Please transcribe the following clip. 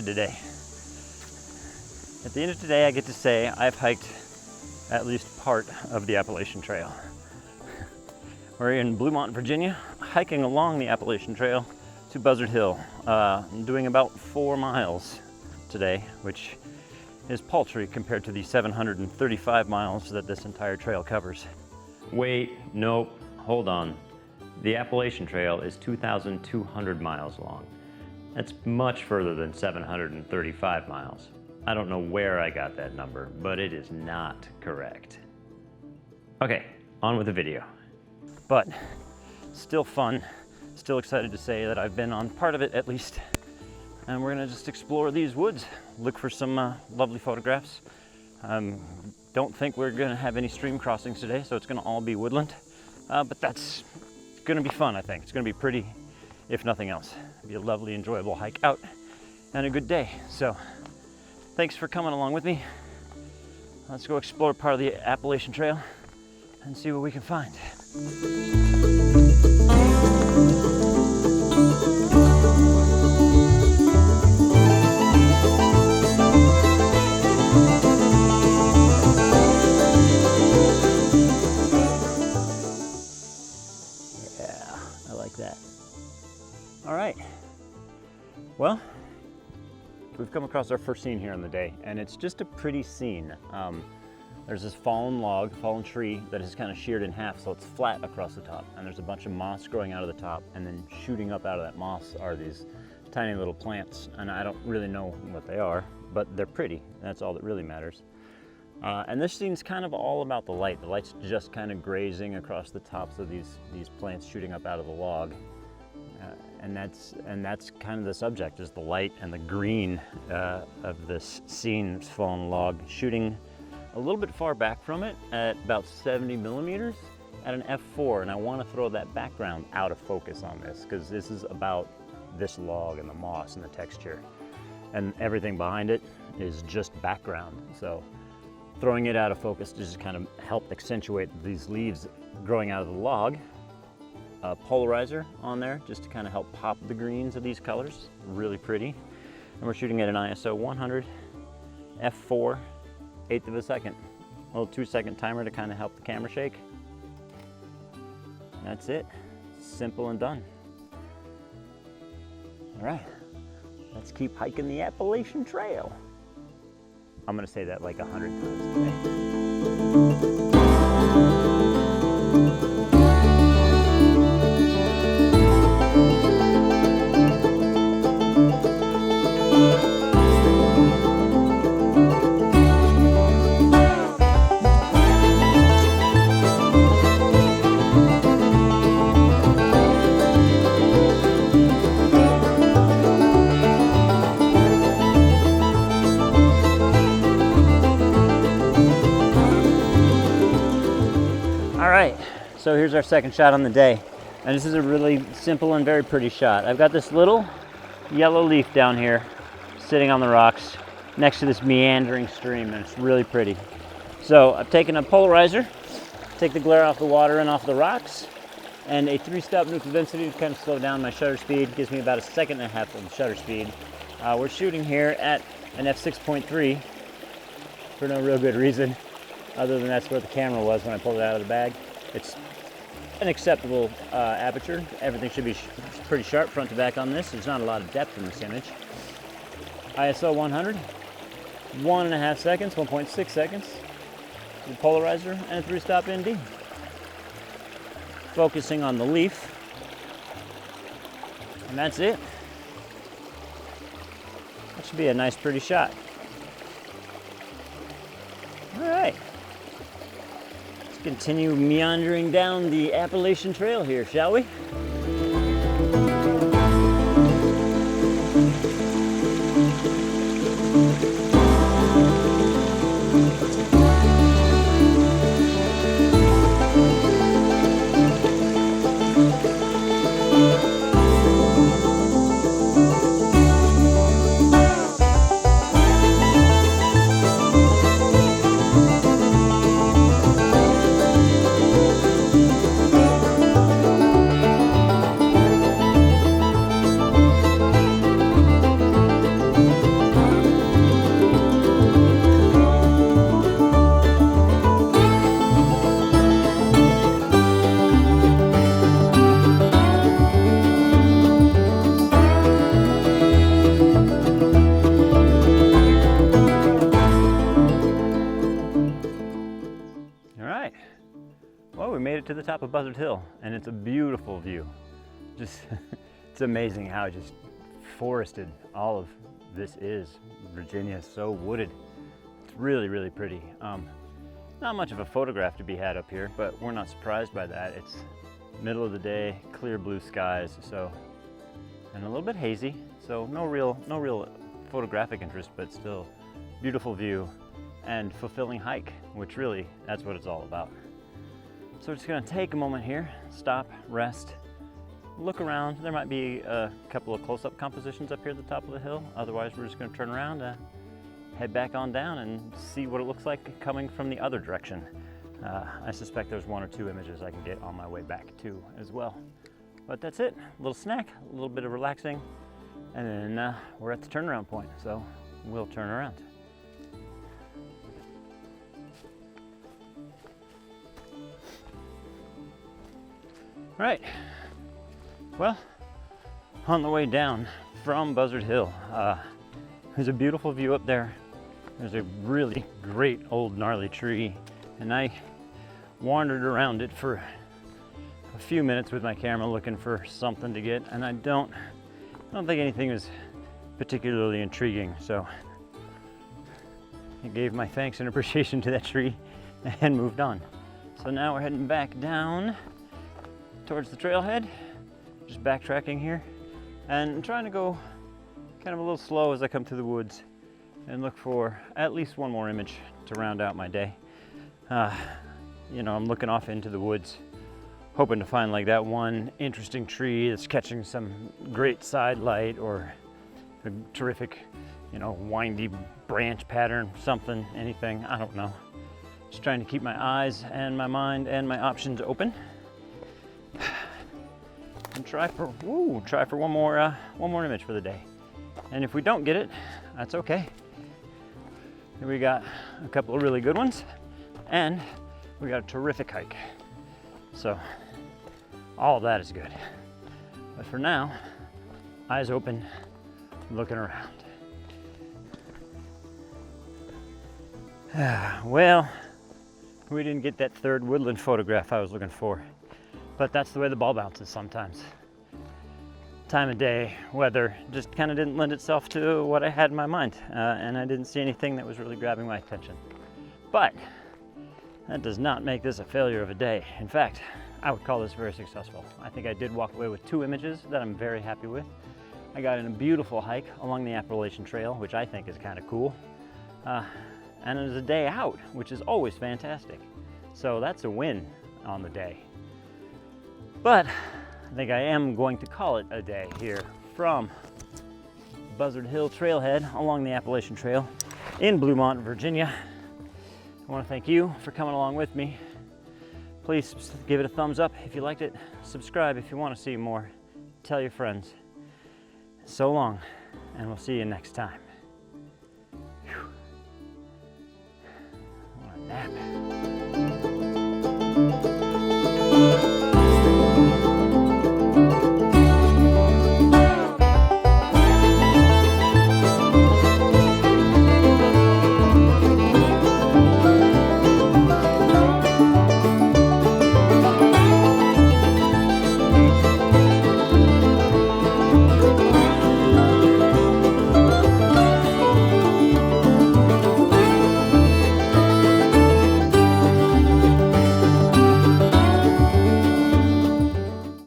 Today. At the end of today, I get to say I've hiked at least part of the Appalachian Trail. We're in Bluemont, Virginia, hiking along the Appalachian Trail to Buzzard Hill. I'm doing about 4 miles today, which is paltry compared to the 735 miles that this entire trail covers. Wait, nope, hold on. The Appalachian Trail is 2,200 miles long. That's much further than 735 miles. I don't know where I got that number, but it is not correct. Okay, on with the video. But still fun, still excited to say that I've been on part of it at least. And we're gonna just explore these woods, look for some lovely photographs. Don't think we're gonna have any stream crossings today, so it's gonna all be woodland. But that's gonna be fun, I think. It's gonna be pretty, if nothing else. It'll be a lovely, enjoyable hike out and a good day. So thanks for coming along with me. Let's go explore part of the Appalachian Trail and see what we can find. Yeah, I like that. All right, well, we've come across our first scene here on the day, and it's just a pretty scene. There's this fallen tree that is kind of sheared in half, so it's flat across the top, and there's a bunch of moss growing out of the top, and then shooting up out of that moss are these tiny little plants, and I don't really know what they are, but they're pretty. That's all that really matters. And this scene's kind of all about the light. The light's just kind of grazing across the tops of these plants shooting up out of the log. And that's kind of the subject, is the light and the green of this scene, this fallen log, shooting a little bit far back from it at about 70 millimeters at an f4. And I want to throw that background out of focus on this, because this is about this log and the moss and the texture, and everything behind it is just background. So throwing it out of focus to just kind of help accentuate these leaves growing out of the log. A polarizer on there just to kind of help pop the greens of these colors. Really pretty. And we're shooting at an ISO 100, f4, 1/8 of a second. A little 2-second timer to kind of help the camera shake. That's it. Simple and done. All right, let's keep hiking the Appalachian Trail. I'm gonna say that like 100 times today. So here's our second shot on the day. And this is a really simple and very pretty shot. I've got this little yellow leaf down here sitting on the rocks next to this meandering stream, and it's really pretty. So I've taken a polarizer, take the glare off the water and off the rocks, and a 3-step neutral density to kind of slow down my shutter speed. Gives me about 1.5 seconds of shutter speed. We're shooting here at an f6.3 for no real good reason, other than that's where the camera was when I pulled it out of the bag. It's an acceptable aperture. Everything should be pretty sharp front to back on this. There's not a lot of depth in this image. ISO 100, 1.5 seconds, 1.6 seconds. The polarizer and a 3-stop ND. Focusing on the leaf. And that's it. That should be a nice, pretty shot. All right. Continue meandering down the Appalachian Trail here, shall we? the top of Buzzard Hill, and it's a beautiful view. Just, it's amazing how just forested all of this is. Virginia is so wooded. It's really, really pretty. Not much of a photograph to be had up here, but we're not surprised by that. It's middle of the day, clear blue skies, so, and a little bit hazy, so no real photographic interest, but still beautiful view and fulfilling hike, which really, that's what it's all about. So we're just gonna take a moment here, stop, rest, look around. There might be a couple of close-up compositions up here at the top of the hill. Otherwise, we're just gonna turn around, head back on down and see what it looks like coming from the other direction. I suspect there's 1 or 2 images I can get on my way back too as well. But that's it, a little snack, a little bit of relaxing, and then we're at the turnaround point, so we'll turn around. All right, well, on the way down from Buzzard Hill, there's a beautiful view up there. There's a really great old gnarly tree, and I wandered around it for a few minutes with my camera looking for something to get, and I don't think anything was particularly intriguing, so I gave my thanks and appreciation to that tree and moved on. So now we're heading back down towards the trailhead, just backtracking here, and trying to go kind of a little slow as I come through the woods and look for at least one more image to round out my day. You know, I'm looking off into the woods, hoping to find like that one interesting tree that's catching some great side light, or a terrific, you know, windy branch pattern, something, anything, I don't know. Just trying to keep my eyes and my mind and my options open. And try for one more image for the day. And if we don't get it, that's okay. We got a couple of really good ones, and we got a terrific hike. So all of that is good. But for now, eyes open, looking around. Well, we didn't get that third woodland photograph I was looking for, but that's the way the ball bounces sometimes. Time of day, weather, just kind of didn't lend itself to what I had in my mind, and I didn't see anything that was really grabbing my attention. But that does not make this a failure of a day. In fact, I would call this very successful. I think I did walk away with 2 images that I'm very happy with. I got in a beautiful hike along the Appalachian Trail, which I think is kind of cool. And it was a day out, which is always fantastic. So that's a win on the day. But I think I am going to call it a day here from Buzzard Hill Trailhead along the Appalachian Trail in Bluemont, Virginia. I want to thank you for coming along with me. Please give it a thumbs up if you liked it. Subscribe if you want to see more. Tell your friends. So long, and we'll see you next time. Whew. I want a nap.